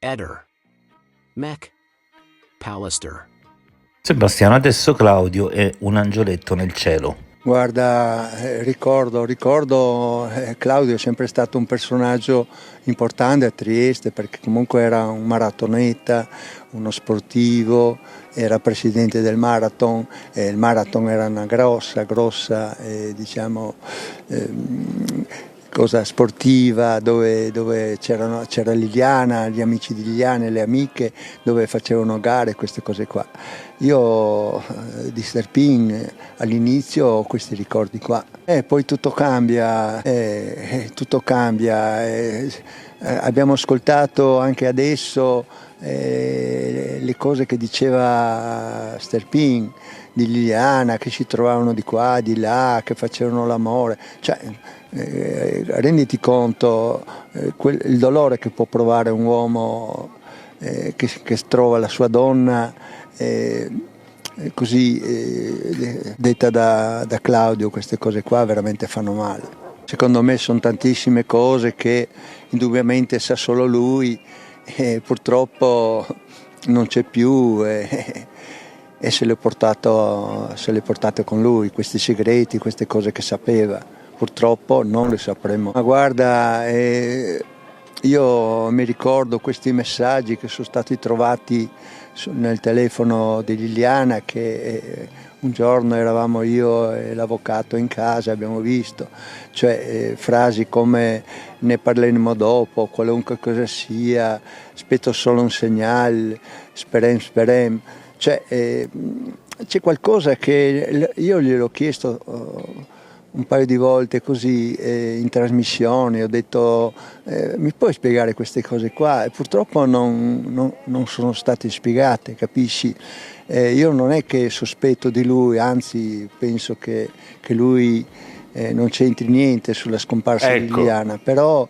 Eder. Mech. Pallister. Sebastiano, adesso Claudio è un angioletto nel cielo. Guarda, ricordo, Claudio è sempre stato un personaggio importante a Trieste perché comunque era un maratoneta, uno sportivo, era presidente del marathon e il marathon era una grossa, diciamo, cosa sportiva dove c'era Liliana, gli amici di Liliana e le amiche dove facevano gare, queste cose qua. Io di Sterpin all'inizio ho questi ricordi qua e poi tutto cambia, abbiamo ascoltato anche adesso le cose che diceva Sterpin di Liliana, che si trovavano di qua, di là, che facevano l'amore, cioè renditi conto il dolore che può provare un uomo che trova la sua donna così detta da Claudio. Queste cose qua veramente fanno male. Secondo me sono tantissime cose che indubbiamente sa solo lui e purtroppo non c'è più e se le portate con lui, questi segreti, queste cose che sapeva. Purtroppo non le sapremo. Ma guarda, io mi ricordo questi messaggi che sono stati trovati nel telefono di Liliana, che un giorno eravamo io e l'avvocato in casa, abbiamo visto, cioè frasi come ne parleremo dopo, qualunque cosa sia, aspetto solo un segnale, sperem. Cioè c'è qualcosa che io gliel'ho chiesto un paio di volte così in trasmissioni, ho detto mi puoi spiegare queste cose qua? E purtroppo non sono state spiegate, capisci? Io non è che sospetto di lui, anzi penso che lui non c'entri niente sulla scomparsa di Liliana, però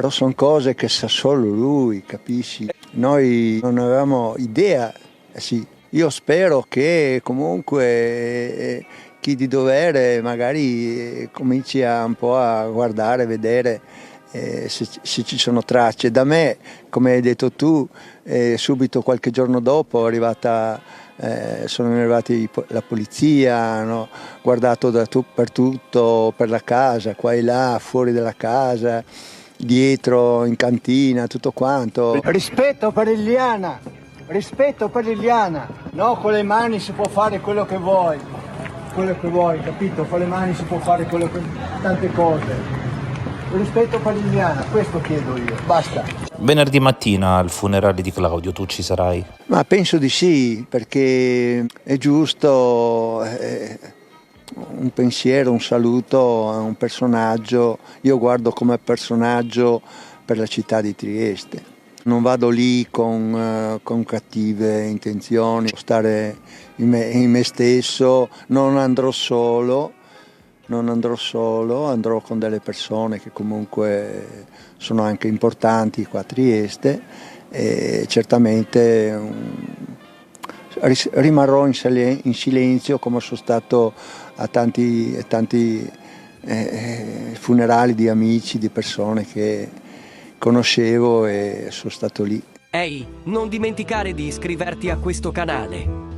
sono cose che sa solo lui, capisci? Noi non avevamo idea, sì. Io spero che comunque chi di dovere magari cominci un po' a guardare, vedere se ci sono tracce. Da me, come hai detto tu, subito qualche giorno dopo sono arrivati la polizia, hanno guardato per tutto, per la casa, qua e là, fuori dalla casa, dietro, in cantina, tutto quanto. Rispetto per Liliana! Rispetto per Liliana, no, con le mani si può fare quello che vuoi, capito? Con le mani si può fare tante cose. Rispetto per Liliana, questo chiedo io, basta. Venerdì mattina al funerale di Claudio tu ci sarai? Ma penso di sì, perché è giusto un pensiero, un saluto a un personaggdio, io guardo come personaggio per la città di Trieste. Non vado lì con cattive intenzioni, stare in me stesso, non andrò solo, andrò con delle persone che comunque sono anche importanti qua a Trieste e certamente rimarrò in silenzio come sono stato a tanti funerali di amici, di persone che conoscevo e sono stato lì. Ehi, non dimenticare di iscriverti a questo canale.